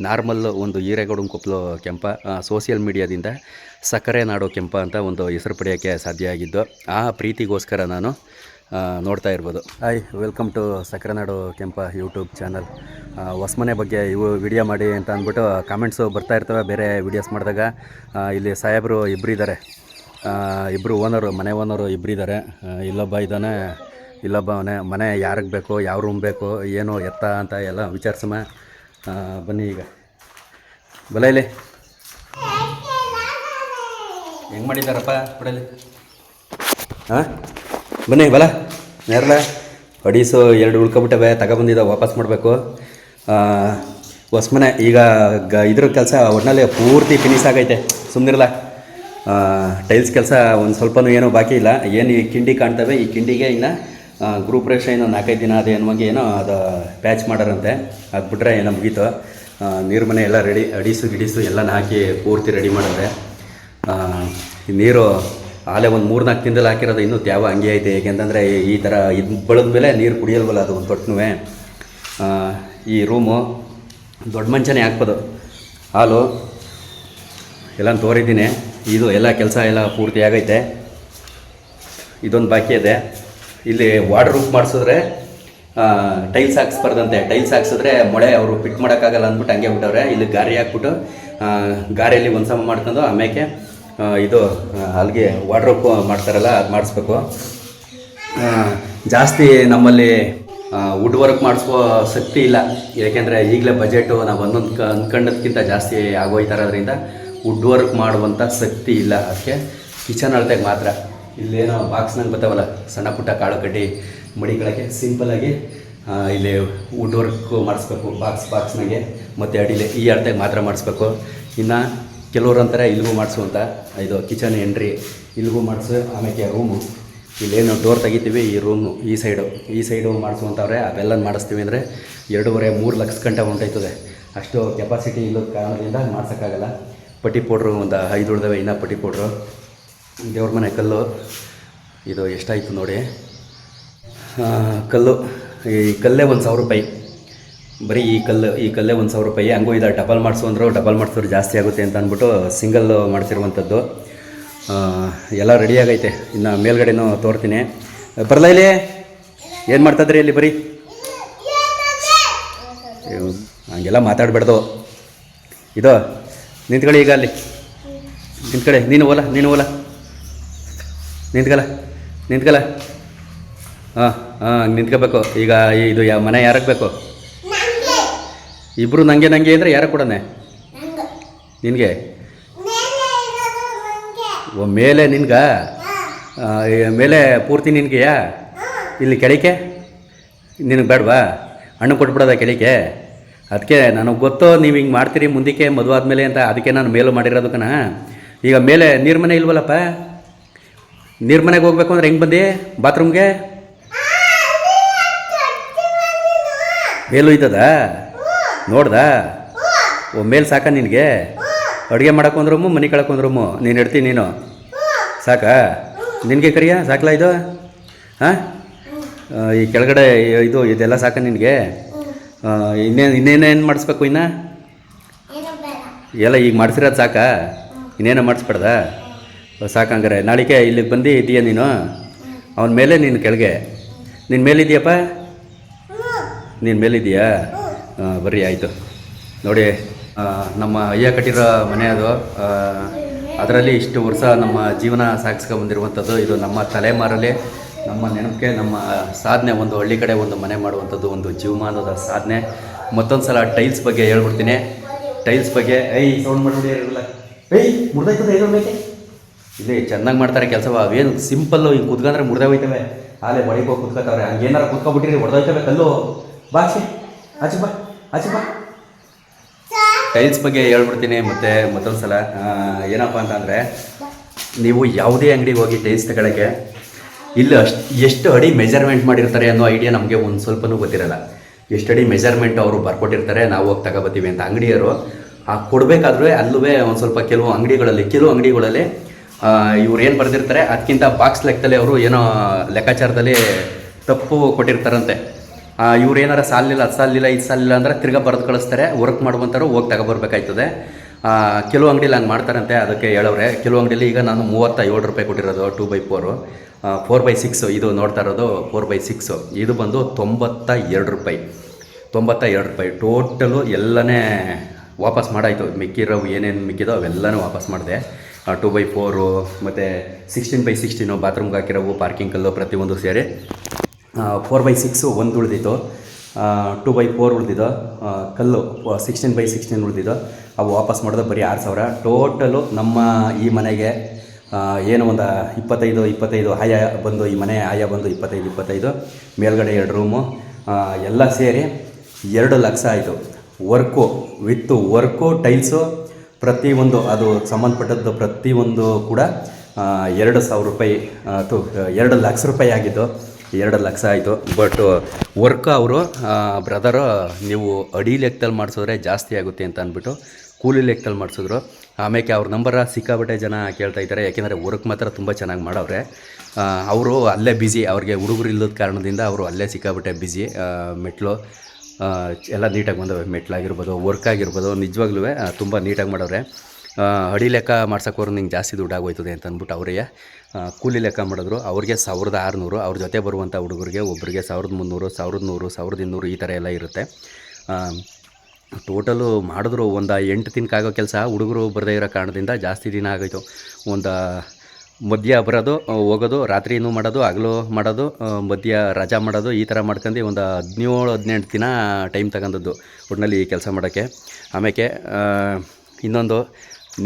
Normal ಒಂದು ಹಿರೇಗೌಡನ ಕೊಪ್ಪಲು ಕೆಂಪ social ಮೀಡಿಯಾದಿಂದ ಸಕ್ಕರೆ ನಾಡು ಕೆಂಪ ಅಂತ ಒಂದು ಹೆಸರು ಪಡೆಯೋಕ್ಕೆ ಸಾಧ್ಯ ಆಗಿದ್ದು ಆ ಪ್ರೀತಿಗೋಸ್ಕರ ನಾನು ನೋಡ್ತಾ ಇರ್ಬೋದು. ಹಾಯ್, ವೆಲ್ಕಮ್ ಟು ಸಕ್ಕರೆ ನಾಡು ಕೆಂಪ ಯೂಟ್ಯೂಬ್ ಚಾನಲ್. ಹೊಸ್ಮನೆ ಬಗ್ಗೆ ವಿಡಿಯೋ ಮಾಡಿ ಅಂತ ಅಂದ್ಬಿಟ್ಟು ಕಾಮೆಂಟ್ಸು ಬರ್ತಾ ಇರ್ತವೆ. ಬೇರೆ ವೀಡಿಯೋಸ್ ಮಾಡಿದಾಗ ಇಲ್ಲಿ ಸಾಹೇಬರು ಇಬ್ಬರಿದ್ದಾರೆ, ಇಬ್ಬರು ಓನರು, ಮನೆ ಓನರು ಇಬ್ಬರಿದ್ದಾರೆ. ಇಲ್ಲೊಬ್ಬ ಇದ್ದಾನೆ, ಇಲ್ಲೊಬ್ಬ ಮನೆ ಯಾರಿಗೆ ಬೇಕು, ಯಾವ ರೂಮ್ ಬೇಕು, ಏನು ಎತ್ತ ಅಂತ ಎಲ್ಲ ವಿಚಾರಿಸಮ. ಬನ್ನಿ ಈಗ ಬಲ ಇಲ್ಲಿ ಹೆಂಗೆ ಮಾಡಿದ್ದಾರಪ್ಪ ಬಿಡಲಿ. ಹಾಂ, ಬನ್ನಿ ಬಲ ನೇರಲ ಅಡೀಸು 2 ಉಳ್ಕೊಬಿಟ್ಟವೆ, ತಗೊಬಂದಿದ್ದ ವಾಪಸ್ ಮಾಡಬೇಕು. ಹೊಸ್ಮನೆ ಈಗ ಇದ್ರ ಕೆಲಸ ಒಟ್ಟಿನಲ್ಲಿ ಪೂರ್ತಿ ಫಿನಿಶ್ ಆಗೈತೆ. ಸುಮ್ಮನಿರಲ್ಲ, ಟೈಲ್ಸ್ ಕೆಲಸ ಒಂದು ಸ್ವಲ್ಪನೂ ಏನೂ ಬಾಕಿ ಇಲ್ಲ. ಏನು ಈ ಕಿಂಡಿ ಕಾಣ್ತವೆ, ಈ ಕಿಂಡಿಗೆ ಇನ್ನು ಗ್ರೂಪ್ ರೇಷ ಏನೋ 4-5 ದಿನ ಅದು ಅನ್ನುವಂಗೆ ಏನೋ ಅದು ಪ್ಯಾಚ್ ಮಾಡೋರಂತೆ. ಅದು ಬಿಟ್ಟರೆ ಏನೋ ಮುಗೀತು. ನೀರು ಮನೆ ಎಲ್ಲ ರೆಡಿ, ಗಿಡೀಸು ಎಲ್ಲನ ಹಾಕಿ ಪೂರ್ತಿ ರೆಡಿ ಮಾಡಿದ್ರೆ. ನೀರು ಆಲೇ ಒಂದು 3-4 ದಿನದಲ್ಲಿ ಹಾಕಿರೋದು ಇನ್ನೂ ತ್ಯಾವ ಹಂಗೆ ಐತೆ. ಏಕೆಂತಂದರೆ ಈ ಥರ ಇದು ಬೆಳೆದ ಮೇಲೆ ನೀರು ಕುಡಿಯಲ್ವಲ್ಲ ಅದು ಒಂದು ತೊಟ್ಟನು. ಈ ರೂಮು ದೊಡ್ಡ ಮಂಚನೇ ಹಾಕ್ಬೋದು. ಹಾಲು ಎಲ್ಲ ತೋರಿದ್ದೀನಿ. ಇದು ಎಲ್ಲ ಕೆಲಸ ಎಲ್ಲ ಪೂರ್ತಿ ಆಗೈತೆ. ಇದೊಂದು ಬಾಕಿ ಇದೆ. ಇಲ್ಲಿ ವಾಟರ್ ರೂಫ್ ಮಾಡಿಸಿದ್ರೆ ಟೈಲ್ಸ್ ಹಾಕ್ಸ್ಬಾರ್ದಂತೆ. ಟೈಲ್ಸ್ ಹಾಕ್ಸಿದ್ರೆ ಮೊಳೆ ಅವರು ಫಿಟ್ ಮಾಡೋಕ್ಕಾಗಲ್ಲ ಅಂದ್ಬಿಟ್ಟು ಹಂಗೆ ಬಿಟ್ಟವ್ರೆ. ಇಲ್ಲಿ ಗಾರಿ ಹಾಕ್ಬಿಟ್ಟು ಗಾರಿಯಲ್ಲಿ ಒಂದು ಸಮ ಮಾಡ್ಕೊಂಡು ಆಮೇಲೆ ಇದು ಅಲ್ಲಿಗೆ ವಾಟರ್ ರೂಫ್ ಮಾಡ್ತಾರಲ್ಲ ಅದು ಮಾಡಿಸ್ಬೇಕು. ಜಾಸ್ತಿ ನಮ್ಮಲ್ಲಿ ವುಡ್ ವರ್ಕ್ ಮಾಡಿಸುವ ಶಕ್ತಿ ಇಲ್ಲ. ಏಕೆಂದರೆ ಈಗಲೇ ಬಜೆಟು ನಾವು ಅಂದ್ಕೊಂಡದ್ಕಿಂತ ಜಾಸ್ತಿ ಆಗೋಯ್ತಾರೋದ್ರಿಂದ ವುಡ್ ವರ್ಕ್ ಮಾಡುವಂಥ ಶಕ್ತಿ ಇಲ್ಲ. ಅದಕ್ಕೆ ಕಿಚನ್ ಅಳತೆಗೆ ಮಾತ್ರ ಇಲ್ಲೇನೋ ಬಾಕ್ಸ್ನಾಗ ಬರ್ತಾವಲ್ಲ ಸಣ್ಣ ಪುಟ್ಟ ಕಾಳು ಕಡ್ಡಿ ಮಡಿಗಳಿಗೆ ಸಿಂಪಲಾಗಿ ಇಲ್ಲಿ ವುಡ್ ವರ್ಕ್ ಮಾಡಿಸ್ಬೇಕು. ಬಾಕ್ಸ್ನಾಗೆ ಮತ್ತು ಅಡಿಲೆ ಈ ಅಳತೆಗೆ ಮಾತ್ರ ಮಾಡಿಸ್ಬೇಕು. ಇನ್ನು ಕೆಲವ್ರು ಅಂತಾರೆ ಇಲ್ಲಿಗೂ ಮಾಡಿಸುವಂತ. ಇದು ಕಿಚನ್ ಎಂಟ್ರಿ ಇಲ್ಲಿಗೂ ಮಾಡಿಸು. ಆಮೇಲೆ ರೂಮು ಇಲ್ಲೇನು ಡೋರ್ ತೆಗಿತೀವಿ, ಈ ರೂಮು ಈ ಸೈಡು ಮಾಡಿಸುವಂಥವ್ರೆ. ಅವೆಲ್ಲ ಮಾಡಿಸ್ತೀವಿ ಅಂದರೆ 2.5-3 ಲಕ್ಷ ಗಂಟೆ ಹೊಂಟೋಯ್ತದೆ. ಅಷ್ಟು ಕೆಪಾಸಿಟಿ ಇಲ್ಲದ ಕಾರಣದಿಂದ ಮಾಡ್ಸೋಕ್ಕಾಗಲ್ಲ. ಪಟ್ಟಿ ಪೌಡ್ರು ಒಂದು 5 ಉಳಿದವೆ. ಇನ್ನೂ ಪಟ್ಟಿ ಪೌಡ್ರು, ದೇವ್ರ ಮನೆ ಕಲ್ಲು, ಇದು ಎಷ್ಟಾಯಿತು ನೋಡಿ. ಕಲ್ಲು, ಈ ಕಲ್ಲೇ 1,000 ರೂಪಾಯಿ. ಬರೀ ಈ ಕಲ್ಲೇ 1,000 ರೂಪಾಯಿ. ಹಂಗೂ ಇದು ಡಬಲ್ ಡಬಲ್ ಮಾಡಿಸೋರು ಜಾಸ್ತಿ ಆಗುತ್ತೆ ಅಂತ ಅಂದ್ಬಿಟ್ಟು ಸಿಂಗಲ್ ಮಾಡಿಸಿರುವಂಥದ್ದು. ಎಲ್ಲ ರೆಡಿಯಾಗೈತೆ. ಇನ್ನು ಮೇಲ್ಗಡೆನೂ ತೋರ್ತೀನಿ. ಬರಲ್ಲ ಇಲ್ಲಿ ಏನು ಮಾಡ್ತಾಯಿದ್ರಿ ಇಲ್ಲಿ? ಬರೀ ಹಂಗೆಲ್ಲ ಮಾತಾಡಬೇಡ್ದು. ಇದು ನಿಂತ್ಕೊಳ್ಳಿ. ಈಗ ಅಲ್ಲಿ ನಿಂತ್ಕೊಳ್ಳಿ. ನೀನು ಓಲ ನಿಂತ್ಕಲ್ಲ. ಹಾಂ ನಿಂತ್ಕೋಬೇಕು. ಈಗ ಇದು ಮನೆ ಯಾರಿಗೆ ಬೇಕು? ಇಬ್ಬರು ನನಗೆ ಅಂದರೆ ಯಾರಿಗೆ ಕೊಡೋಣ? ನಿನಗೆ ಮೇಲೆ ನಿನ್ಗೆ ಮೇಲೆ ಪೂರ್ತಿ ನಿನಗೆಯಾ? ಇಲ್ಲಿ ಕೆಳಕ್ಕೆ ನಿನಗೆ ಬೇಡವಾ? ಹಣ್ಣು ಕೊಟ್ಬಿಡೋದ ಕೆಳಕ್ಕೆ? ಅದಕ್ಕೆ ನನಗೆ ಗೊತ್ತು ನೀವು ಹಿಂಗೆ ಮಾಡ್ತೀರಿ ಮುಂದಕ್ಕೆ ಮದುವೆ ಆದಮೇಲೆ ಅಂತ. ಅದಕ್ಕೆ ನಾನು ಮೇಲೂ ಮಾಡಿರೋದು ಕಣ. ಈಗ ಮೇಲೆ ನೀರು ಮನೆ ಇಲ್ವಲ್ಲಪ್ಪ? ನೀರು ಮನೆಗೆ ಹೋಗ್ಬೇಕು ಅಂದ್ರೆ ಹೆಂಗೆ ಬಂದು ಬಾತ್ರೂಮ್ಗೆ? ಮೇಲೂ ಇದ್ದದ ನೋಡ್ದಾ? ಮೇಲೆ ಸಾಕ ನಿನಗೆ? ಅಡುಗೆ ಮಾಡೋಕ್ಕೊಂದು ರೂಮು, ಮನೆ ಕಳಕ್ಕೊಂದು ರೂಮು. ನೀನು ಇಡ್ತೀನಿ ನೀನು ಸಾಕಾ? ನಿನಗೆ ಕರಿಯ ಸಾಕಲ್ಲ ಇದು? ಹಾಂ, ಈ ಕೆಳಗಡೆ ಇದೆಲ್ಲ ಸಾಕ ನಿನಗೆ? ಇನ್ನೇನೇನು ಮಾಡಿಸ್ಬೇಕು? ಇನ್ನು ಎಲ್ಲ ಈಗ ಮಾಡಿಸಿರೋದು ಸಾಕಾ? ಇನ್ನೇನೋ ಮಾಡಿಸ್ಬೇಡ್ದ? ಸಾಕಂಗಾರೆ ನಾಳೆಗೆ ಇಲ್ಲಿಗೆ ಬಂದು ಇದೆಯಾ ನೀನು? ಅವನ ಮೇಲೆ ನೀನು ಕೆಳಗೆ. ನಿನ್ನ ಮೇಲಿದೆಯಪ್ಪ? ನೀನು ಮೇಲಿದೆಯಾ? ಬರ್ರಿ ಆಯಿತು. ನೋಡಿ, ನಮ್ಮ ಅಯ್ಯ ಕಟ್ಟಿರೋ ಮನೆ ಅದು. ಅದರಲ್ಲಿ ಇಷ್ಟು ವರ್ಷ ನಮ್ಮ ಜೀವನ ಸಾಗಿಸ್ಕೊಂಡ್ಬಂದಿರುವಂಥದ್ದು. ಇದು ನಮ್ಮ ತಲೆಮಾರಲ್ಲಿ ನಮ್ಮ ನೆನಪಿಗೆ, ನಮ್ಮ ಸಾಧನೆ. ಒಂದು ಹಳ್ಳಿ ಕಡೆ ಒಂದು ಮನೆ ಮಾಡುವಂಥದ್ದು ಒಂದು ಜೀವಮಾನದ ಸಾಧನೆ. ಮತ್ತೊಂದು ಸಲ ಟೈಲ್ಸ್ ಬಗ್ಗೆ ಹೇಳ್ಬಿಡ್ತೀನಿ. ಟೈಲ್ಸ್ ಬಗ್ಗೆ ಸೌಂಡ್ ಮಾಡಿಬಿಡಿ ಇರಲ್ಲ. ಮುರ್ದಾಯ್ತದೆ ಇರೋದಕ್ಕೆ ಇಲ್ಲಿ ಚೆನ್ನಾಗಿ ಮಾಡ್ತಾರೆ ಕೆಲಸ. ಅವೇನು ಸಿಂಪಲ್ಲು ಹಿಂಗೆ ಕುತ್ಕೊಂಡ್ರೆ ಮುರ್ದೇ ಹೋಯ್ತವೆ. ಆಲೇ ಬಳಿಗೆ ಹೋಗಿ ಕುತ್ಕೋತಾವ್ರೆ. ಹಂಗೇನಾರು ಕುತ್ಕೊಬಿಟ್ಟಿರಿ ಹೊಡೆದೋಯ್ತವೆ ಕಲ್ಲು. ಬಾಚಿ ಆಚೆ ಬಾ. ಟೈಲ್ಸ್ ಬಗ್ಗೆ ಹೇಳ್ಬಿಡ್ತೀನಿ. ಮತ್ತೊಂದು ಸಲ ಏನಪ್ಪ ಅಂತಂದರೆ, ನೀವು ಯಾವುದೇ ಅಂಗಡಿಗೆ ಹೋಗಿ ಟೈಲ್ಸ್ ತಗೊಳ್ಳೋಕ್ಕೆ ಇಲ್ಲಿ ಎಷ್ಟು ಅಡಿ ಮೆಜರ್ಮೆಂಟ್ ಮಾಡಿರ್ತಾರೆ ಅನ್ನೋ ಐಡಿಯಾ ನಮಗೆ ಒಂದು ಸ್ವಲ್ಪನೂ ಗೊತ್ತಿರಲ್ಲ. ಎಷ್ಟು ಅಡಿ ಮೆಜರ್ಮೆಂಟ್ ಅವರು ಬರ್ಕೊಟ್ಟಿರ್ತಾರೆ, ನಾವು ಹೋಗಿ ತಗೋಬತ್ತೀವಿ ಅಂತ ಅಂಗಡಿಯವರು ಕೊಡಬೇಕಾದ್ರೂ ಅಲ್ಲೂ ಒಂದು ಸ್ವಲ್ಪ ಕೆಲವು ಅಂಗಡಿಗಳಲ್ಲಿ ಇವ್ರು ಏನು ಬರೆದಿರ್ತಾರೆ ಅದಕ್ಕಿಂತ ಬಾಕ್ಸ್ ಲೆಕ್ಕದಲ್ಲಿ ಅವರು ಏನೋ ಲೆಕ್ಕಾಚಾರದಲ್ಲಿ ತಪ್ಪು ಕೊಟ್ಟಿರ್ತಾರಂತೆ. ಇವ್ರು ಏನಾರ ಸಾಲಿಲ್ಲ ಅದು ಸಾಲಿಲ್ಲ ಇದು ಸಾಲಿಲ್ಲ ಅಂದರೆ ತಿರ್ಗಾ ಬರೆದು ಕಳಿಸ್ತಾರೆ, ವರ್ಕ್ ಮಾಡುವಂಥವ್ರು ಹೋಗಿ ತಗೊಬರ್ಬೇಕಾಯ್ತದೆ. ಕೆಲವು ಅಂಗಡಿಲಿ ಹಂಗೆ ಮಾಡ್ತಾರಂತೆ, ಅದಕ್ಕೆ ಹೇಳವ್ರೆ. ಕೆಲವು ಅಂಗಡಿಲಿ ಈಗ ನಾನು 37 ರೂಪಾಯಿ ಕೊಟ್ಟಿರೋದು 2x4, 4x6 ಇದು ನೋಡ್ತಾ ಇರೋದು 4x6 ಇದು ಬಂದು 92 ರೂಪಾಯಿ. 92 ರೂಪಾಯಿ ಟೋಟಲು ಎಲ್ಲನೇ ವಾಪಸ್ ಮಾಡಾಯಿತು. ಮಿಕ್ಕಿರೋ ಏನೇನು ಮಿಕ್ಕಿದೋ ಅವೆಲ್ಲನೂ ವಾಪಸ್ ಮಾಡಿದೆ. 2x4 ಮತ್ತು 16x16 ಬಾತ್ರೂಮ್ಗೆ ಹಾಕಿರೋವು, ಪಾರ್ಕಿಂಗ್ ಕಲ್ಲು ಪ್ರತಿಯೊಂದು ಸೇರಿ 4x6 ಒಂದು ಉಳಿದಿತ್ತು, 2x4 ಉಳಿದಿದ್ದು ಕಲ್ಲು 16x16 ಉಳಿದಿದ್ದು. ಅವು ವಾಪಸ್ ಮಾಡಿದ್ರೆ ಬರೀ 6,000 ಟೋಟಲು. ನಮ್ಮ ಈ ಮನೆಗೆ ಏನು ಒಂದು 25 ಆಯ ಬಂದು, ಈ ಮನೆ ಆಯ ಬಂದು 25 ಮೇಲ್ಗಡೆ 2 ರೂಮು ಎಲ್ಲ ಸೇರಿ 2 ಲಕ್ಷ ಆಯಿತು. ವರ್ಕು ಟೈಲ್ಸು ಪ್ರತಿಯೊಂದು ಅದು ಸಂಬಂಧಪಟ್ಟದ್ದು ಪ್ರತಿಯೊಂದು ಕೂಡ 2,000 ರೂಪಾಯಿ 2 ಲಕ್ಷ ರೂಪಾಯಿ ಆಗಿದ್ದು. 2 ಲಕ್ಷ ಆಯಿತು. ಬಟ್ ವರ್ಕ್ ಅವರು ಬ್ರದರು ನೀವು ಅಡಿ ಲೆಕ್ಕದಲ್ಲಿ ಮಾಡಿಸಿದ್ರೆ ಜಾಸ್ತಿ ಆಗುತ್ತೆ ಅಂತ ಅಂದ್ಬಿಟ್ಟು ಕೂಲಿ ಲೆಕ್ಕದಲ್ಲಿ ಮಾಡಿಸಿದ್ರು. ಆಮೇಲೆ ಅವ್ರ ನಂಬರ ಸಿಕ್ಕಾಬಟ್ಟೆ ಜನ ಕೇಳ್ತಾ ಇದ್ದಾರೆ, ಯಾಕೆಂದರೆ ವರ್ಕ್ ಮಾತ್ರ ತುಂಬ ಚೆನ್ನಾಗಿ ಮಾಡವ್ರೆ. ಅವರು ಅಲ್ಲೇ ಬ್ಯುಸಿ, ಅವ್ರಿಗೆ ಹುಡುಗರು ಇಲ್ಲದ ಕಾರಣದಿಂದ ಅವರು ಅಲ್ಲೇ ಸಿಕ್ಕಾಬಟ್ಟೆ ಬ್ಯುಸಿ. ಮೆಟ್ಲು ಎಲ್ಲ ನೀಟಾಗಿ ಬಂದವೆ, ಮೆಟ್ಲಾಗಿರ್ಬೋದು, ವರ್ಕ್ ಆಗಿರ್ಬೋದು, ನಿಜವಾಗ್ಲೂ ತುಂಬ ನೀಟಾಗಿ ಮಾಡವ್ರೆ. ಅಡಿ ಲೆಕ್ಕ ಮಾಡ್ಸೋಕೋರು ನಿಂಗೆ ಜಾಸ್ತಿ ದುಡ್ಡು ಆಗೋಯ್ತದೆ ಅಂತ ಅಂದ್ಬಿಟ್ಟು ಅವರಿಗೆ ಕೂಲಿ ಲೆಕ್ಕ ಮಾಡಿದ್ರು. ಅವ್ರಿಗೆ 1,600, ಅವ್ರ ಜೊತೆ ಬರುವಂಥ ಹುಡುಗರಿಗೆ ಒಬ್ಬರಿಗೆ 1,300, 1,100, 1,200 ಈ ಥರ ಎಲ್ಲ ಇರುತ್ತೆ. ಟೋಟಲು ಮಾಡಿದ್ರು ಒಂದು 8 ದಿನಕ್ಕಾಗೋ ಕೆಲಸ ಹುಡುಗರು ಬರದೇ ಇರೋ ಕಾರಣದಿಂದ ಜಾಸ್ತಿ ದಿನ ಆಗೋಯ್ತು. ಒಂದು ಮಧ್ಯ ಬರೋದು, ಹೋಗೋದು, ರಾತ್ರಿನೂ ಮಾಡೋದು, ಹಗಲು ಮಾಡೋದು, ಮಧ್ಯ ರಜಾ ಮಾಡೋದು, ಈ ಥರ ಮಾಡ್ಕೊಂಡು ಒಂದು 17-18 ದಿನ ಟೈಮ್ ತಗೊಂಡದ್ದು ಒಟ್ಟಿನಲ್ಲಿ ಕೆಲಸ ಮಾಡೋಕ್ಕೆ. ಆಮೇಲೆ ಇನ್ನೊಂದು,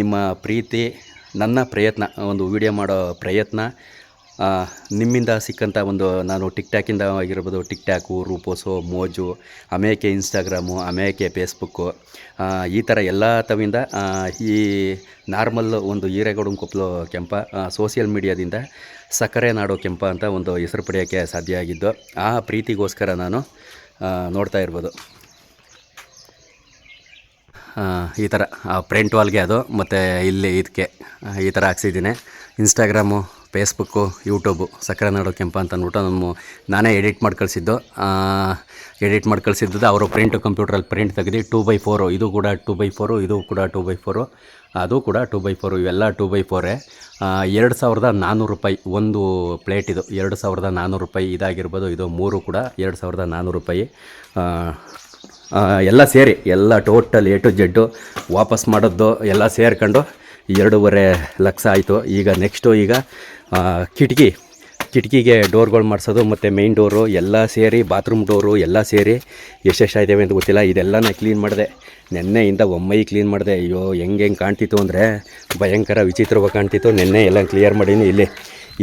ನಿಮ್ಮ ಪ್ರೀತಿ, ನನ್ನ ಪ್ರಯತ್ನ, ಒಂದು ವಿಡಿಯೋ ಮಾಡೋ ಪ್ರಯತ್ನ ನಿಮ್ಮಿಂದ ಸಿಕ್ಕಂಥ ಒಂದು, ನಾನು ಟಿಕ್ಟಾಕಿಂದ ಆಗಿರ್ಬೋದು, ಟಿಕ್ಟಾಕು, ರೂಪೋಸು, ಮೋಜು, ಆಮೇಲೆ ಇನ್ಸ್ಟಾಗ್ರಾಮು, ಆಮೇಲೆ ಫೇಸ್ಬುಕ್ಕು, ಈ ಥರ ಎಲ್ಲ ತವಿಂದ ಈ ನಾರ್ಮಲ್ ಒಂದು ಹಿರೇಗೌಡನ ಕೊಪ್ಪಲು ಕೆಂಪ ಸೋಷಿಯಲ್ ಮೀಡಿಯಾದಿಂದ ಸಕ್ಕರೆ ನಾಡು ಕೆಂಪ ಅಂತ ಒಂದು ಹೆಸರು ಪಡೆಯೋಕ್ಕೆ ಸಾಧ್ಯ ಆಗಿದ್ದು. ಆ ಪ್ರೀತಿಗೋಸ್ಕರ ನಾನು ನೋಡ್ತಾ ಇರ್ಬೋದು ಈ ಥರ ಪ್ರಿಂಟ್ ವಾಲ್ಗೆ ಅದು, ಮತ್ತು ಇಲ್ಲಿ ಇದಕ್ಕೆ ಈ ಥರ ಹಾಕ್ಸಿದ್ದೀನಿ. ಇನ್ಸ್ಟಾಗ್ರಾಮು, ಫೇಸ್ಬುಕ್ಕು, ಯೂಟ್ಯೂಬು ಸಕ್ಕರೆ ನಾಡು ಕೆಂಪ ಅಂತ ಅಂದ್ಬಿಟ್ಟು ನಾನೇ ಎಡಿಟ್ ಮಾಡಿ ಕಳಿಸಿದ್ದು. ಅವರು ಕಂಪ್ಯೂಟ್ರಲ್ಲಿ ಪ್ರಿಂಟ್ ತೆಗೆದು 2x4, ಇದು ಕೂಡ 2x4, ಇದು ಕೂಡ 2x4, ಅದು ಕೂಡ 2x4, ಇವೆಲ್ಲ 2x4. 2,400 ರೂಪಾಯಿ ಒಂದು ಪ್ಲೇಟ್. ಇದು 2,400 ರೂಪಾಯಿ ಇದಾಗಿರ್ಬೋದು. ಇದು 3 ಕೂಡ 2,400 ರೂಪಾಯಿ. ಎಲ್ಲ ಸೇರಿ ಎಲ್ಲ ಟೋಟಲ್ A to Z ವಾಪಸ್ ಮಾಡೋದು ಎಲ್ಲ ಸೇರ್ಕೊಂಡು 2.5 ಲಕ್ಷ ಆಯಿತು. ಈಗ ನೆಕ್ಸ್ಟು ಈಗ ಕಿಟಕಿಗೆ ಡೋರ್ಗಳು ಮಾಡಿಸೋದು ಮತ್ತು ಮೇಯ್ನ್ ಡೋರು ಎಲ್ಲ ಸೇರಿ, ಬಾತ್ರೂಮ್ ಡೋರು ಎಲ್ಲ ಸೇರಿ ಎಷ್ಟೆಷ್ಟಾಯ್ತೇವೆ ಅಂತ ಗೊತ್ತಿಲ್ಲ. ಇದೆಲ್ಲ ನಾನು ಕ್ಲೀನ್ ಮಾಡಿದೆ ನೆನ್ನೆಯಿಂದ. ಒಮ್ಮೈ ಕ್ಲೀನ್ ಮಾಡಿದೆ. ಅಯ್ಯೋ ಹೆಂಗೆ ಕಾಣ್ತಿತ್ತು ಅಂದರೆ ಭಯಂಕರ ವಿಚಿತ್ರವಾಗಿ ಕಾಣ್ತಿತ್ತು. ನೆನ್ನೆ ಎಲ್ಲ ಕ್ಲಿಯರ್ ಮಾಡೀನಿ.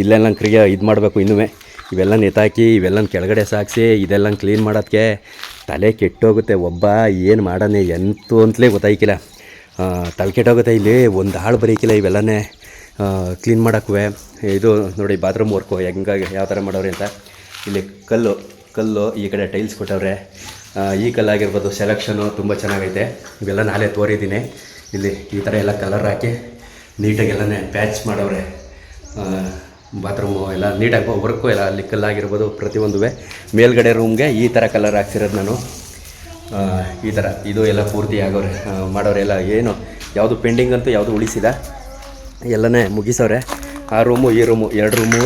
ಇಲ್ಲೆಲ್ಲ ಇದು ಮಾಡಬೇಕು. ಇನ್ನೂ ಇವೆಲ್ಲ ನೆತಾಕಿ, ಇವೆಲ್ಲ ಕೆಳಗಡೆ ಸಾಗಿಸಿ, ಇದೆಲ್ಲ ಕ್ಲೀನ್ ಮಾಡೋದಕ್ಕೆ ತಲೆ ಕೆಟ್ಟೋಗುತ್ತೆ. ಒಬ್ಬ ಏನು ಮಾಡೋಣ ಎಂತು ಅಂತಲೇ ಗೊತ್ತಾಯ್ಕಿಲ್ಲ. ತಲೆ ಕೆಟ್ಟೋಗುತ್ತೆ. ಇಲ್ಲಿ ಒಂದು ಆಳು ಬರೀಕಿಲ್ಲ ಇವೆಲ್ಲನೇ ಕ್ಲೀನ್ ಮಾಡೋಕ್ಕೂ. ಇದು ನೋಡಿ ಬಾತ್ರೂಮ್ ವರ್ಕು ಹೆಂಗಾಗಿ ಯಾವ ಥರ ಮಾಡೋರಿ ಅಂತ. ಇಲ್ಲಿ ಕಲ್ಲು ಈ ಕಡೆ ಟೈಲ್ಸ್ ಕೊಟ್ಟವ್ರೆ. ಈ ಕಲ್ಲಾಗಿರ್ಬೋದು, ಸೆಲೆಕ್ಷನು ತುಂಬ ಚೆನ್ನಾಗೈತೆ. ಇವೆಲ್ಲ ನಾಳೆ ತೋರಿದ್ದೀನಿ. ಇಲ್ಲಿ ಈ ಥರ ಎಲ್ಲ ಕಲರ್ ಹಾಕಿ ನೀಟಾಗೆಲ್ಲನೇ ಪ್ಯಾಚ್ ಮಾಡವ್ರೆ. ಬಾತ್ರೂಮು ಎಲ್ಲ ನೀಟಾಗಿ ವರ್ಕು ಎಲ್ಲ ಅಲ್ಲಿ ಕಲ್ಲಾಗಿರ್ಬೋದು ಪ್ರತಿಯೊಂದು. ಮೇಲ್ಗಡೆ ರೂಮ್ಗೆ ಈ ಥರ ಕಲರ್ ಹಾಕ್ಸಿರೋದು ನಾನು. ಈ ಥರ ಇದು ಎಲ್ಲ ಪೂರ್ತಿ ಆಗೋರೆ ಮಾಡೋರೆ ಎಲ್ಲ. ಏನು ಯಾವುದು ಪೆಂಡಿಂಗ್ ಅಂತೂ ಯಾವುದು ಉಳಿಸಿದ, ಎಲ್ಲನೇ ಮುಗಿಸೋರೆ. ಆ ರೂಮು ಈ ರೂಮು 2 ರೂಮೂ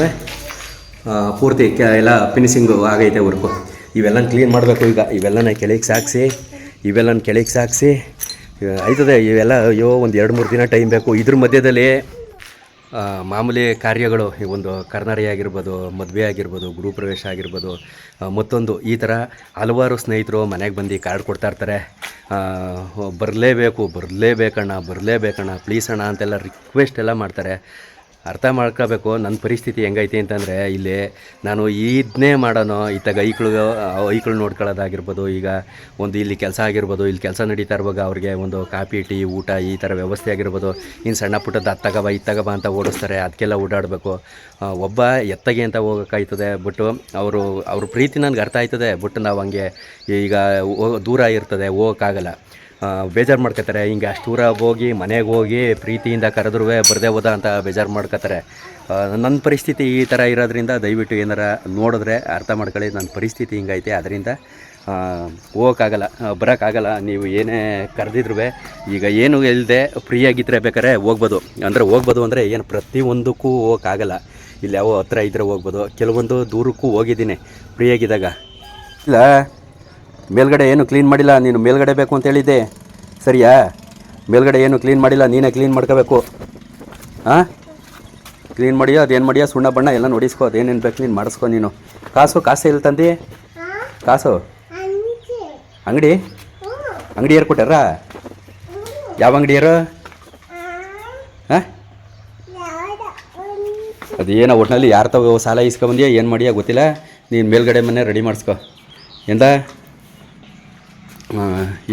ಪೂರ್ತಿ ಎಲ್ಲ ಫಿನಿಶಿಂಗು ಆಗೈತೆ ವರ್ಕು. ಇವೆಲ್ಲ ಕ್ಲೀನ್ ಮಾಡಬೇಕು ಈಗ. ಇವೆಲ್ಲನ ಕೆಳಗೆ ಸಾಗಿಸಿ ಆಯ್ತದೆ ಇವೆಲ್ಲ. ಅಯ್ಯೋ ಒಂದು 2-3 ದಿನ ಟೈಮ್ ಬೇಕು. ಇದ್ರ ಮಧ್ಯದಲ್ಲಿ ಮಾಮೂಲಿ ಕಾರ್ಯಗಳು, ಒಂದು ಕರ್ನಾರಿ ಆಗಿರ್ಬೋದು, ಮದುವೆ ಆಗಿರ್ಬೋದು, ಗೃಹಪ್ರವೇಶ ಆಗಿರ್ಬೋದು, ಮತ್ತೊಂದು ಈ ಥರ ಹಲವಾರು ಸ್ನೇಹಿತರು ಮನೆಗೆ ಬಂದು ಕಾರ್ಡ್ ಕೊಡ್ತಾ ಇರ್ತಾರೆ. ಬರಲೇಬೇಕಣ್ಣ ಪ್ಲೀಸ್ ಅಣ್ಣ ಅಂತೆಲ್ಲ ರಿಕ್ವೆಸ್ಟ್ ಎಲ್ಲ ಮಾಡ್ತಾರೆ. ಅರ್ಥ ಮಾಡ್ಕೋಬೇಕು ನನ್ನ ಪರಿಸ್ಥಿತಿ ಹೆಂಗೈತಿ ಅಂತಂದರೆ, ಇಲ್ಲಿ ನಾನು ಇದನ್ನೇ ಮಾಡೋಣ. ಇತ್ತಾಗ ಐಕ್ಳು ನೋಡ್ಕೊಳ್ಳೋದಾಗಿರ್ಬೋದು, ಈಗ ಒಂದು ಇಲ್ಲಿ ಕೆಲಸ ಆಗಿರ್ಬೋದು, ಇಲ್ಲಿ ಕೆಲಸ ನಡೀತಾ ಇರುವಾಗ ಅವ್ರಿಗೆ ಒಂದು ಕಾಫಿ, ಟೀ, ಊಟ ಈ ಥರ ವ್ಯವಸ್ಥೆ ಆಗಿರ್ಬೋದು. ಇನ್ನು ಸಣ್ಣ ಪುಟ್ಟದ್ದು ಇತ್ತಗಬ ಅಂತ ಓಡಿಸ್ತಾರೆ. ಅದಕ್ಕೆಲ್ಲ ಓಡಾಡಬೇಕು. ಒಬ್ಬ ಎತ್ತಗೆ ಅಂತ ಹೋಗೋಕ್ಕಾಯ್ತದೆ. ಬಟ್ಟು ಅವ್ರ ಪ್ರೀತಿ ನನಗೆ ಅರ್ಥ ಆಯ್ತದೆ. ಬಟ್ ನಾವು ಹಂಗೆ ಈಗ ದೂರ ಇರ್ತದೆ, ಹೋಗೋಕ್ಕಾಗಲ್ಲ. ಬೇಜಾರು ಮಾಡ್ಕೋತಾರೆ. ಹಿಂಗೆ ಅಷ್ಟು ದೂರ ಹೋಗಿ ಮನೆಗೆ ಹೋಗಿ ಪ್ರೀತಿಯಿಂದ ಕರೆದ್ರೂ ಬರದೇ ಹೋದ ಅಂತ ಬೇಜಾರು ಮಾಡ್ಕೋತಾರೆ. ನನ್ನ ಪರಿಸ್ಥಿತಿ ಈ ಥರ ಇರೋದ್ರಿಂದ ದಯವಿಟ್ಟು ಏನಾರ ನೋಡಿದ್ರೆ ಅರ್ಥ ಮಾಡ್ಕೊಳ್ಳಿ. ನನ್ನ ಪರಿಸ್ಥಿತಿ ಹಿಂಗೈತೆ, ಅದರಿಂದ ಹೋಗೋಕ್ಕಾಗಲ್ಲ, ಬರೋಕ್ಕಾಗಲ್ಲ. ನೀವು ಏನೇ ಕರೆದಿದ್ರು ಈಗ ಏನು ಇಲ್ಲದೆ ಫ್ರೀಯಾಗಿದ್ದರೆ ಬೇಕಾದ್ರೆ ಹೋಗ್ಬೋದು. ಅಂದರೆ ಏನು ಪ್ರತಿಯೊಂದಕ್ಕೂ ಹೋಗೋಕ್ಕಾಗಲ್ಲ. ಇಲ್ಲಿ ಯಾವ ಹತ್ರ ಇದ್ದರೆ ಹೋಗ್ಬೋದು. ಕೆಲವೊಂದು ದೂರಕ್ಕೂ ಹೋಗಿದ್ದೀನಿ ಫ್ರೀಯಾಗಿದ್ದಾಗ. ಇಲ್ಲ, ಮೇಲ್ಗಡೆ ಏನು ಕ್ಲೀನ್ ಮಾಡಿಲ್ಲ. ನೀನು ಮೇಲ್ಗಡೆ ಬೇಕು ಅಂತ ಹೇಳಿದ್ದೆ, ಸರಿಯಾ? ಮೇಲ್ಗಡೆ ಏನು ಕ್ಲೀನ್ ಮಾಡಿಲ್ಲ, ನೀನೇ ಕ್ಲೀನ್ ಮಾಡ್ಕೋಬೇಕು. ಹಾಂ, ಕ್ಲೀನ್ ಮಾಡಿಯೋ ಅದೇನು ಮಾಡಿಯೋ ಸುಣ್ಣ ಬಣ್ಣ ಎಲ್ಲ ನೋಡಿಸ್ಕೋ. ಅದೇನೇನು ಬೇಕು ನೀನು ಮಾಡಿಸ್ಕೊ. ನೀನು ಕಾಸು ಎಲ್ಲಿ ತಂದು? ಕಾಸು ಅಂಗಡಿಯರು ಕೊಟ್ಟಾರ? ಯಾವ ಅಂಗಡಿಯರು? ಹಾಂ, ಅದೇನೋ ಒಟ್ಟಿನಲ್ಲಿ ಯಾರು ತಗೋ ಸಾಲ ಇಸ್ಕೊಬಂದಿಯೋ ಏನು ಮಾಡಿಯೋ ಗೊತ್ತಿಲ್ಲ. ನೀನು ಮೇಲ್ಗಡೆ ಮನೆ ರೆಡಿ ಮಾಡಿಸ್ಕೊ. ಎಂದ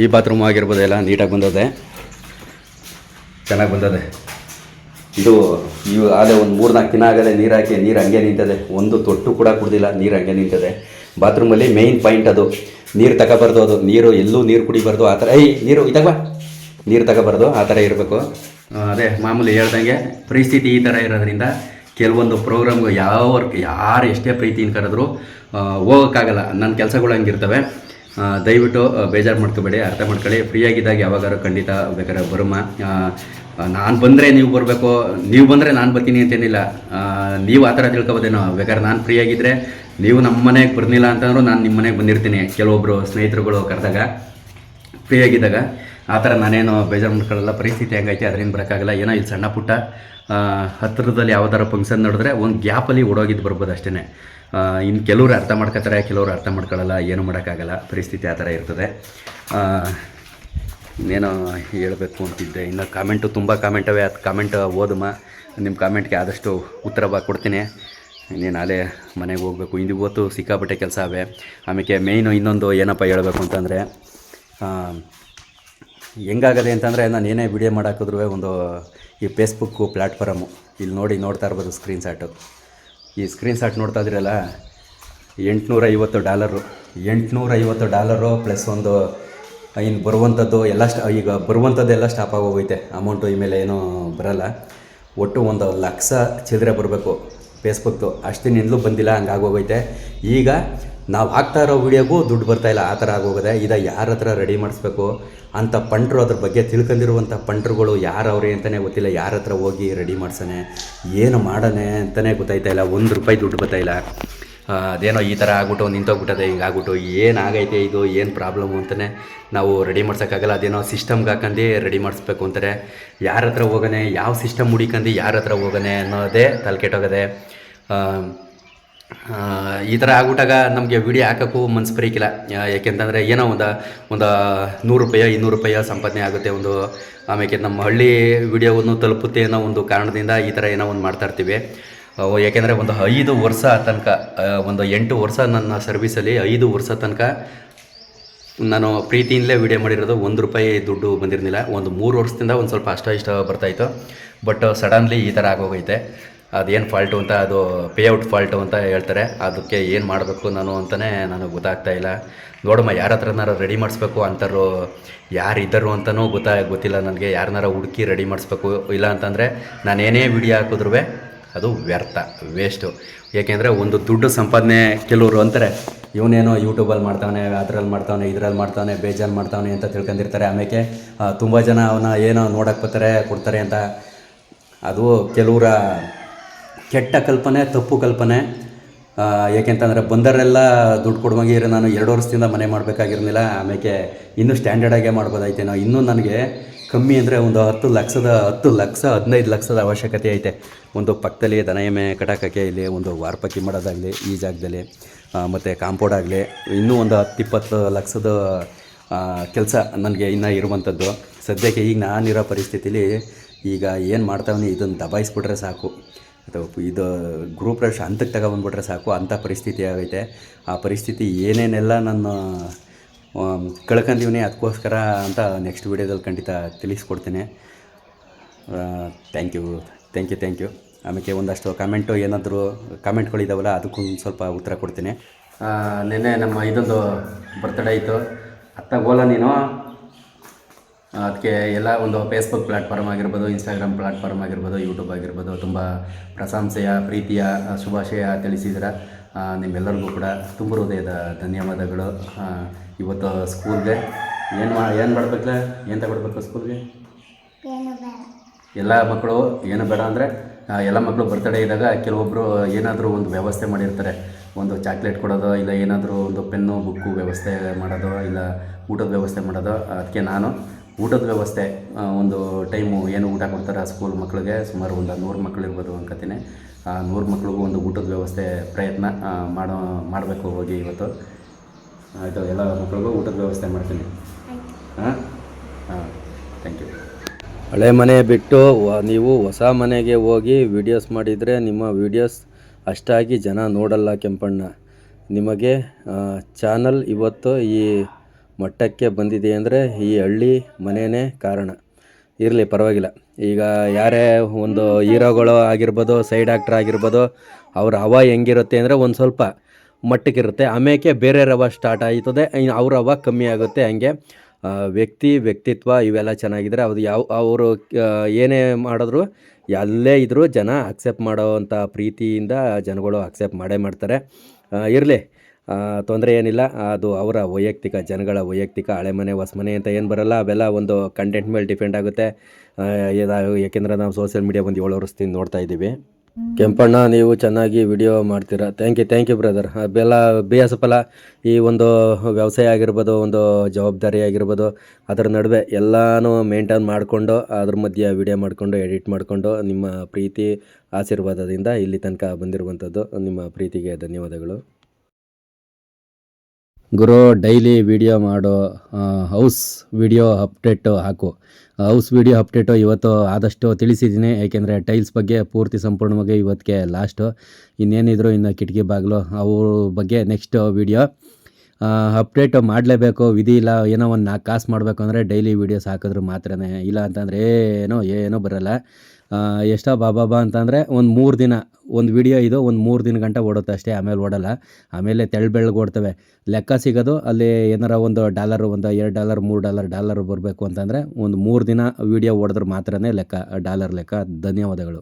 ಈ ಬಾತ್ರೂಮ್ ಆಗಿರ್ಬೋದು, ಎಲ್ಲ ನೀಟಾಗಿ ಬಂದದೆ, ಚೆನ್ನಾಗಿ ಬಂದದೆ. ಇದು ಆಲೆ ಒಂದು 3-4 ದಿನ ಆಗದೆ ನೀರು ಹಾಕಿ ನೀರು ಹಂಗೆ ನಿಂತದೆ. ಒಂದು ತೊಟ್ಟು ಕೂಡ ಕುಡ್ದಿಲ್ಲ, ನೀರು ಹಂಗೆ ನಿಂತದೆ. ಬಾತ್ರೂಮಲ್ಲಿ ಮೇಯ್ನ್ ಪಾಯಿಂಟ್ ಅದು. ನೀರು ತಗೋಬಾರ್ದು, ಅದು ನೀರು ಎಲ್ಲೂ ನೀರು ಕುಡಿಬಾರ್ದು ಆ ಥರ. ನೀರು ತಗೋಬಾರ್ದು, ಆ ಥರ ಇರಬೇಕು. ಅದೇ ಮಾಮೂಲಿ ಹೇಳ್ದಂಗೆ ಪರಿಸ್ಥಿತಿ ಈ ಥರ ಇರೋದ್ರಿಂದ ಕೆಲವೊಂದು ಪ್ರೋಗ್ರಾಮ್ಗಳು ಯಾರು ಎಷ್ಟೇ ಪ್ರೀತಿಯಿಂದ ಕರೆದ್ರು ಹೋಗೋಕ್ಕಾಗಲ್ಲ. ನನ್ನ ಕೆಲಸಗಳು ಹಂಗಿರ್ತವೆ. ದಯವಿಟ್ಟು ಬೇಜಾರು ಮಾಡ್ಕೋಬೇಡಿ, ಅರ್ಥ ಮಾಡ್ಕೊಳ್ಳಿ. ಫ್ರೀಯಾಗಿದ್ದಾಗ ಯಾವಾಗಾರು ಖಂಡಿತ ಬೇಕಾದ್ರೆ ಬರಮ್ಮ. ನಾನು ಬಂದರೆ ನೀವು ಬರಬೇಕು, ನೀವು ಬಂದರೆ ನಾನು ಬರ್ತೀನಿ ಅಂತೇನಿಲ್ಲ. ನೀವು ಆ ಥರ ತಿಳ್ಕೊಬೋದೇನೋ. ಬೇಕಾದ್ರೆ ನಾನು ಫ್ರೀಯಾಗಿದ್ದರೆ ನೀವು ನಮ್ಮ ಮನೆಗೆ ಬರ್ನಿಲ್ಲ ಅಂತಂದ್ರೂ ನಾನು ನಿಮ್ಮ ಮನೆಗೆ ಬಂದಿರ್ತೀನಿ. ಕೆಲವೊಬ್ಬರು ಸ್ನೇಹಿತರುಗಳು ಕರೆದಾಗ ಫ್ರೀಯಾಗಿದ್ದಾಗ ಆ ಥರ ನಾನೇನು ಬೇಜಾರು ಮಾಡ್ಕೊಳ್ಳಲ್ಲ. ಪರಿಸ್ಥಿತಿ ಹೆಂಗೈತೆ ಅದರಿಂದ ಬರೋಕ್ಕಾಗಲ್ಲ. ಏನೋ ಇಲ್ಲಿ ಸಣ್ಣ ಪುಟ್ಟ ಹತ್ತಿರದಲ್ಲಿ ಯಾವ್ದಾರ ಫಂಕ್ಷನ್ ನೋಡಿದ್ರೆ ಒಂದು ಗ್ಯಾಪಲ್ಲಿ ಓಡೋಗಿದ್ದು ಬರ್ಬೋದು ಅಷ್ಟೇ. ಇನ್ನು ಕೆಲವರು ಅರ್ಥ ಮಾಡ್ಕೋತಾರೆ, ಕೆಲವರು ಅರ್ಥ ಮಾಡ್ಕೊಳ್ಳಲ್ಲ. ಏನು ಮಾಡೋಕ್ಕಾಗಲ್ಲ, ಪರಿಸ್ಥಿತಿ ಆ ಥರ ಇರ್ತದೆ. ಇನ್ನೇನೋ ಹೇಳಬೇಕು ಅಂತಿದ್ದೆ. ಇನ್ನು ಕಾಮೆಂಟು ತುಂಬ ಕಾಮೆಂಟವೆ. ಅದು ಕಾಮೆಂಟ್ ಓದಮ್ಮ. ನಿಮ್ಮ ಕಾಮೆಂಟ್ಗೆ ಆದಷ್ಟು ಉತ್ತರ ಕೊಡ್ತೀನಿ. ಇನ್ನೇನು ಅಲ್ಲೇ ಮನೆಗೆ ಹೋಗಬೇಕು. ಇವತ್ತು ಸಿಕ್ಕಾಪಟ್ಟೆ ಕೆಲಸ ಅವೆ. ಆಮೇಲೆ ಮೇಯ್ನು ಇನ್ನೊಂದು ಏನಪ್ಪ ಹೇಳಬೇಕು ಅಂತಂದರೆ, ಹೆಂಗಾಗದೆ ಅಂತಂದರೆ, ನಾನು ಏನೇ ವಿಡಿಯೋ ಮಾಡಾಕಿದ್ರೂ ಒಂದು ಈ ಫೇಸ್ಬುಕ್ಕು ಪ್ಲ್ಯಾಟ್ಫಾರಮು ಇಲ್ಲಿ ನೋಡ್ತಾ ಇರ್ಬೋದು ಸ್ಕ್ರೀನ್ಶಾಟು. ಈ ಸ್ಕ್ರೀನ್ಶಾಟ್ ನೋಡ್ತಾ ಇದ್ರಲ್ಲ, $850 $850 ಪ್ಲಸ್ ಒಂದು ಇನ್ನು ಬರುವಂಥದ್ದು ಎಲ್ಲ ಈಗ ಬರುವಂಥದ್ದೆಲ್ಲ ಸ್ಟಾಪ್ ಆಗೋಗೈತೆ. ಅಮೌಂಟು ಇಮೇಲೆ ಏನೂ ಬರೋಲ್ಲ. ಒಟ್ಟು 1,00,000 ಚಿಲ್ಲರೆ ಬರಬೇಕು ಫೇಸ್ಬುಕ್ದು. ಅಷ್ಟಿನಿಂದಲೂ ಬಂದಿಲ್ಲ, ಹಂಗಾಗೋಗೈತೆ. ಈಗ ನಾವು ಹಾಕ್ತಾ ಇರೋ ವೀಡಿಯೋಗೂ ದುಡ್ಡು ಬರ್ತಾಯಿಲ್ಲ, ಆ ಥರ ಆಗೋಗಿದೆ. ಯಾರ ಹತ್ರ ರೆಡಿ ಮಾಡಿಸ್ಬೇಕು ಅಂಥ ಪಂಟ್ರು, ಅದ್ರ ಬಗ್ಗೆ ತಿಳ್ಕೊಂಡಿರುವಂಥ ಪಂಟ್ರುಗಳು ಯಾರವ್ರೆ ಅಂತಲೇ ಗೊತ್ತಿಲ್ಲ. ಯಾರ ಹತ್ರ ಹೋಗಿ ರೆಡಿ ಮಾಡ್ಸೋಣ, ಏನು ಮಾಡೋಣ ಅಂತಲೇ ಗೊತ್ತಾಯ್ತಾಯಿಲ್ಲ. ₹1 ದುಡ್ಡು ಬರ್ತಾಯಿಲ್ಲ. ಅದೇನೋ ಈ ಥರ ಆಗ್ಬಿಟ್ಟು ನಿಂತೋಗ್ಬಿಟ್ಟದೆ, ಹಿಂಗಾಗ್ಬಿಟ್ಟು ಏನಾಗೈತೆ ಇದು, ಏನು ಪ್ರಾಬ್ಲಮ್ಮು ಅಂತಲೇ ನಾವು ರೆಡಿ ಮಾಡ್ಸೋಕ್ಕಾಗಲ್ಲ. ಅದೇನೋ ಸಿಸ್ಟಮ್ಗೆ ಹಾಕಂಡು ರೆಡಿ ಮಾಡಿಸ್ಬೇಕು ಅಂತಾರೆ. ಯಾರ ಹತ್ರ ಹೋಗೋಣ, ಯಾವ ಸಿಸ್ಟಮ್ ಹುಡಿಕಂಡು ಯಾರ ಹತ್ರ ಹೋಗೋಣ ಅನ್ನೋದೇ ತಲೆ ಕೆಟ್ಟೋಗದೆ. ಈ ಥರ ಆಗ್ಬಿಟ್ಟಾಗ ನಮಗೆ ವೀಡಿಯೋ ಹಾಕೋಕ್ಕೂ ಮನ್ಸು ಬರೀಕಿಲ್ಲ. ಯಾಕೆಂತಂದರೆ ಏನೋ ಒಂದು ₹100 ₹200 ಸಂಪಾದನೆ ಆಗುತ್ತೆ. ಆಮೇಲೆ ನಮ್ಮ ಹಳ್ಳಿ ವೀಡಿಯೋವನ್ನು ತಲುಪುತ್ತೆ ಅನ್ನೋ ಒಂದು ಕಾರಣದಿಂದ ಈ ಥರ ಏನೋ ಒಂದು ಮಾಡ್ತಾಯಿರ್ತೀವಿ. ಯಾಕೆಂದರೆ ಒಂದು 5 ವರ್ಷ ತನಕ, ಒಂದು 8 ವರ್ಷ ನನ್ನ ಸರ್ವೀಸಲ್ಲಿ 5 ವರ್ಷ ತನಕ ನಾನು ಪ್ರೀತಿಯಿಂದಲೇ ವೀಡಿಯೋ ಮಾಡಿರೋದು. ₹1 ದುಡ್ಡು ಬಂದಿರಲಿಲ್ಲ. ಒಂದು 3 ವರ್ಷದಿಂದ ಒಂದು ಸ್ವಲ್ಪ ಇಷ್ಟ ಬರ್ತಾಯಿತ್ತು. ಬಟ್ ಸಡನ್ಲಿ ಈ ಥರ ಆಗೋಗೈತೆ. ಅದೇನು ಫಾಲ್ಟು ಅಂತ, ಅದು ಪೇಔಟ್ ಫಾಲ್ಟು ಅಂತ ಹೇಳ್ತಾರೆ. ಅದಕ್ಕೆ ಏನು ಮಾಡಬೇಕು ನಾನು ಅಂತಲೇ ನನಗೆ ಗೊತ್ತಾಗ್ತಾಯಿಲ್ಲ. ನೋಡಮ್ಮ, ಯಾರ ಹತ್ರನಾರು ರೆಡಿ ಮಾಡಿಸ್ಬೇಕು ಅಂತಾರು ಯಾರಿದ್ದರು ಅಂತಲೂ ಗೊತ್ತಿಲ್ಲ ನನಗೆ. ಯಾರನ್ನಾರ ಹುಡುಕಿ ರೆಡಿ ಮಾಡಿಸ್ಬೇಕು. ಇಲ್ಲ ಅಂತಂದರೆ ನಾನೇನೇ ವೀಡಿಯೋ ಹಾಕಿದ್ರೂ ಅದು ವ್ಯರ್ಥ, ವೇಸ್ಟು. ಏಕೆಂದರೆ ಒಂದು ದುಡ್ಡು ಸಂಪಾದನೆ ಕೆಲವರು ಅಂತಾರೆ, ಇವನೇನೋ ಯೂಟ್ಯೂಬಲ್ಲಿ ಮಾಡ್ತಾನೆ, ಅದರಲ್ಲಿ ಮಾಡ್ತಾನೆ, ಇದರಲ್ಲಿ ಮಾಡ್ತಾನೆ, ಬೇಜಾರು ಮಾಡ್ತಾನೆ ಅಂತ ತಿಳ್ಕೊಂಡಿರ್ತಾರೆ. ಆಮೇಲೆ ತುಂಬ ಜನ ಅವನ್ನ ಏನೋ ನೋಡೋಕ್ಕೆ ಬರ್ತಾರೆ, ಕೊಡ್ತಾರೆ ಅಂತ. ಅದು ಕೆಲವರ ಕೆಟ್ಟ ಕಲ್ಪನೆ, ತಪ್ಪು ಕಲ್ಪನೆ. ಏಕೆಂತಂದರೆ ಬಂದರೆಲ್ಲ ದುಡ್ಡು ಕೊಡುವಂಗಿದ್ರೆ ನಾನು 2 ವರ್ಷದಿಂದ ಮನೆ ಮಾಡಬೇಕಾಗಿರಲಿಲ್ಲ. ಆಮೇಲೆ ಇನ್ನೂ ಸ್ಟ್ಯಾಂಡರ್ಡಾಗೆ ಮಾಡ್ಬೋದಾಯ್ತೇನೋ. ಇನ್ನೂ ನನಗೆ ಕಮ್ಮಿ ಅಂದರೆ ಒಂದು 10 ಲಕ್ಷ 15 ಲಕ್ಷದ ಅವಶ್ಯಕತೆ ಐತೆ. ಒಂದು ಪಕ್ಕದಲ್ಲಿ ದನ ಎಮ್ಮೆ ಕಟಾಕಕ್ಕೆ, ಇಲ್ಲಿ ಒಂದು ವಾರ್ಪಕ್ಕಿ ಮಾಡೋದಾಗಲಿ ಈ ಜಾಗದಲ್ಲಿ, ಮತ್ತು ಕಾಂಪೌಂಡ್ ಆಗಲಿ, ಇನ್ನೂ ಒಂದು 10-20 ಲಕ್ಷದ ಕೆಲಸ ನನಗೆ ಇನ್ನೂ ಇರುವಂಥದ್ದು. ಸದ್ಯಕ್ಕೆ ಈಗ ನಾನಿರೋ ಪರಿಸ್ಥಿತಿಲಿ ಈಗ ಏನು ಮಾಡ್ತಾವನಿ ಇದನ್ನು ದಬಾಯಿಸ್ಬಿಟ್ರೆ ಸಾಕು. ಅಥವಾ ಇದು ಗ್ರೂಪ್ ರಶ್ ಹಂತಕ್ಕೆ ತಗೊಬಂದ್ಬಿಟ್ರೆ ಸಾಕು, ಅಂಥ ಪರಿಸ್ಥಿತಿ ಆಗೈತೆ. ಆ ಪರಿಸ್ಥಿತಿ ಏನೇನೆಲ್ಲ ನಾನು ಕಳ್ಕೊಂಡಿವ್ನಿ ಅದಕ್ಕೋಸ್ಕರ ಅಂತ ನೆಕ್ಸ್ಟ್ ವೀಡಿಯೋದಲ್ಲಿ ಖಂಡಿತ ತಿಳಿಸ್ಕೊಡ್ತೀನಿ. Thank you. ಆಮೇಲೆ ಒಂದಷ್ಟು ಕಾಮೆಂಟು ಏನಾದರೂ ಕಾಮೆಂಟ್ಗಳಿದ್ದಾವಲ್ಲ ಅದಕ್ಕೂ ಸ್ವಲ್ಪ ಉತ್ತರ ಕೊಡ್ತೀನಿ. ನಿನ್ನೆ ನಮ್ಮ ಇದೊಂದು ಬರ್ತ್ಡೇ ಇತ್ತು. ಅತ್ತಾಗೋಲ್ಲ ನೀನು ಅದಕ್ಕೆ ಎಲ್ಲ ಒಂದು ಫೇಸ್ಬುಕ್ ಪ್ಲ್ಯಾಟ್ಫಾರ್ಮ್ ಆಗಿರ್ಬೋದು, ಇನ್ಸ್ಟಾಗ್ರಾಮ್ ಪ್ಲ್ಯಾಟ್ಫಾರ್ಮ್ ಆಗಿರ್ಬೋದು, ಯೂಟ್ಯೂಬ್ ಆಗಿರ್ಬೋದು ತುಂಬ ಪ್ರಶಂಸೆಯ ಪ್ರೀತಿಯ ಶುಭಾಶಯ ತಿಳಿಸಿದ್ದೀರ. ನಿಮ್ಮೆಲ್ಲರಿಗೂ ಕೂಡ ತುಂಬ ಹೃದಯದ ಧನ್ಯವಾದಗಳು. ಇವತ್ತು ಸ್ಕೂಲ್ಗೆ ಏನು ಮಾಡಬೇಕಲ್ಲ, ಏನು ತಗೊಡ್ಬೇಕು ಸ್ಕೂಲ್ಗೆ? ಎಲ್ಲ ಮಕ್ಕಳು ಏನು ಬೇಡ ಅಂದರೆ ಎಲ್ಲ ಮಕ್ಕಳು ಬರ್ತಡೇ ಇದ್ದಾಗ ಕೆಲವೊಬ್ಬರು ಏನಾದರೂ ಒಂದು ವ್ಯವಸ್ಥೆ ಮಾಡಿರ್ತಾರೆ. ಒಂದು ಚಾಕ್ಲೇಟ್ ಕೊಡೋದು, ಇಲ್ಲ ಏನಾದರೂ ಒಂದು ಪೆನ್ನು ಬುಕ್ಕು ವ್ಯವಸ್ಥೆ ಮಾಡೋದು, ಇಲ್ಲ ಊಟದ ವ್ಯವಸ್ಥೆ ಮಾಡೋದು. ಅದಕ್ಕೆ ನಾನು ಊಟದ ವ್ಯವಸ್ಥೆ ಒಂದು ಟೈಮು ಏನು ಊಟ ಕೊಡ್ತಾರೆ ಸ್ಕೂಲ್ ಮಕ್ಕಳಿಗೆ, ಸುಮಾರು ಒಂದು 100 ಮಕ್ಕಳು ಇರ್ಬೋದು ಅನ್ಕೋತೀನಿ. ಆ 100 ಮಕ್ಳಿಗೂ ಒಂದು ಊಟದ ವ್ಯವಸ್ಥೆ ಪ್ರಯತ್ನ ಮಾಡಬೇಕು ಹೋಗಿ ಇವತ್ತು. ಆಯಿತು, ಎಲ್ಲ ಮಕ್ಕಳಿಗೂ ಊಟದ ವ್ಯವಸ್ಥೆ ಮಾಡ್ತೀನಿ. ಹಾಂ ಹಾಂ, ಥ್ಯಾಂಕ್ ಯು. ಹಳೆ ಮನೆ ಬಿಟ್ಟು ನೀವು ಹೊಸ ಮನೆಗೆ ಹೋಗಿ ವೀಡಿಯೋಸ್ ಮಾಡಿದರೆ ನಿಮ್ಮ ವೀಡಿಯೋಸ್ ಅಷ್ಟಾಗಿ ಜನ ನೋಡಲ್ಲ ಕೆಂಪಣ್ಣ. ನಿಮಗೆ ಚಾನಲ್ ಇವತ್ತು ಈ ಮಟ್ಟಕ್ಕೆ ಬಂದಿದೆ ಅಂದರೆ ಈ ಹಳ್ಳಿ ಮನೆಯೇ ಕಾರಣ. ಇರಲಿ, ಪರವಾಗಿಲ್ಲ. ಈಗ ಯಾರೇ ಒಂದು ಹೀರೋಗಳು ಆಗಿರ್ಬೋದು, ಸೈಡ್ ಆ್ಯಕ್ಟ್ರ್ ಆಗಿರ್ಬೋದು, ಅವ್ರ ಹವ ಹೆಂಗಿರುತ್ತೆ ಅಂದರೆ ಒಂದು ಸ್ವಲ್ಪ ಮಟ್ಟಕ್ಕಿರುತ್ತೆ. ಆಮೇಲೆ ಬೇರೆ ರವ ಸ್ಟಾರ್ಟ್ ಆಯ್ತದೆ, ಅವ್ರ ಹವ ಕಮ್ಮಿ ಆಗುತ್ತೆ. ಹಂಗೆ ವ್ಯಕ್ತಿತ್ವ ಇವೆಲ್ಲ ಚೆನ್ನಾಗಿದ್ರೆ ಅದು ಅವರು ಏನೇ ಮಾಡಿದ್ರು, ಎಲ್ಲೇ ಇದ್ದರೂ ಜನ ಅಕ್ಸೆಪ್ಟ್ ಮಾಡೋವಂಥ ಪ್ರೀತಿಯಿಂದ ಜನಗಳು ಅಕ್ಸೆಪ್ಟ್ ಮಾಡೇ ಮಾಡ್ತಾರೆ. ಇರಲಿ, ತೊಂದರೆ ಏನಿಲ್ಲ. ಅದು ಅವರ ವೈಯಕ್ತಿಕ, ಜನಗಳ ವೈಯಕ್ತಿಕ. ಹಳೆ ಮನೆ ಹೊಸ ಮನೆ ಅಂತ ಏನು ಬರೋಲ್ಲ, ಅವೆಲ್ಲ ಒಂದು ಕಂಟೆಂಟ್ ಮೇಲೆ ಡಿಪೆಂಡ್ ಆಗುತ್ತೆ. ಯಾಕೆಂದರೆ ನಾವು ಸೋಷಿಯಲ್ ಮೀಡಿಯಾ ಒಂದು 7 ವರ್ಷದಿಂದ ನೋಡ್ತಾ ಇದ್ದೀವಿ. ಕೆಂಪಣ್ಣ, ನೀವು ಚೆನ್ನಾಗಿ ವಿಡಿಯೋ ಮಾಡ್ತೀರಾ. Thank you brother. ಬೆಲ್ಲ ಬೇಸಪ್ಪಲ್ಲ, ಈ ಒಂದು ವ್ಯವಸಾಯ ಆಗಿರ್ಬೋದು, ಒಂದು ಜವಾಬ್ದಾರಿ ಆಗಿರ್ಬೋದು, ಅದರ ನಡುವೆ ಎಲ್ಲನೂ ಮೇಂಟೈನ್ ಮಾಡಿಕೊಂಡು ಅದ್ರ ಮಧ್ಯೆ ವಿಡಿಯೋ ಮಾಡಿಕೊಂಡು ಎಡಿಟ್ ಮಾಡಿಕೊಂಡು ನಿಮ್ಮ ಪ್ರೀತಿ ಆಶೀರ್ವಾದದಿಂದ ಇಲ್ಲಿ ತನಕ ಬಂದಿರುವಂಥದ್ದು. ನಿಮ್ಮ ಪ್ರೀತಿಗೆ ಧನ್ಯವಾದಗಳು ಗುರು. ಡೈಲಿ ವಿಡಿಯೋ ಮಾಡೋ, ಹೌಸ್ ವಿಡಿಯೋ ಅಪ್ಡೇಟು ಹಾಕು. ಹೌಸ್ ವಿಡಿಯೋ ಅಪ್ಡೇಟು ಇವತ್ತು ಆದಷ್ಟು ತಿಳಿಸಿದ್ದೀನಿ. ಏಕೆಂದರೆ ಟೈಲ್ಸ್ ಬಗ್ಗೆ ಪೂರ್ತಿ ಸಂಪೂರ್ಣವಾಗಿ ಇವತ್ತಿಗೆ ಲಾಸ್ಟು. ಇನ್ನೇನಿದ್ರು ಇನ್ನು ಕಿಟಕಿ ಬಾಗಿಲು ಅವ್ರ ಬಗ್ಗೆ ನೆಕ್ಸ್ಟ್ ವಿಡಿಯೋ ಅಪ್ಡೇಟ್ ಮಾಡಲೇಬೇಕು. ವಿಧಿ ಇಲ್ಲ. ಏನೋ ಒಂದು 4 ಕಾಸು ಮಾಡಬೇಕು ಅಂದರೆ ಡೈಲಿ ವೀಡಿಯೋಸ್ ಹಾಕಿದ್ರು ಮಾತ್ರನೇ. ಇಲ್ಲ ಅಂತಂದರೆ ಏನೋ ಬರೋಲ್ಲ. ಎಷ್ಟೋ ಬಾಬಾ ಅಂತಂದರೆ ಒಂದು 3 ದಿನ ಒಂದು ವಿಡಿಯೋ, ಇದು ಒಂದು 3 ದಿನ ಗಂಟ ಓಡುತ್ತೆ ಅಷ್ಟೇ. ಆಮೇಲೆ ಓಡಲ್ಲ. ಆಮೇಲೆ ಬೆಳ್ಳಗೆ ಓಡ್ತವೆ. ಲೆಕ್ಕ ಸಿಗೋದು ಅಲ್ಲಿ ಏನಾರ ಒಂದು $1, ಒಂದು $2, $3 ಬರಬೇಕು ಅಂತಂದರೆ ಒಂದು 3 ದಿನ ವೀಡಿಯೋ ಓಡಿದ್ರೆ ಮಾತ್ರನೇ ಲೆಕ್ಕ, ಡಾಲರ್ ಲೆಕ್ಕ. ಧನ್ಯವಾದಗಳು.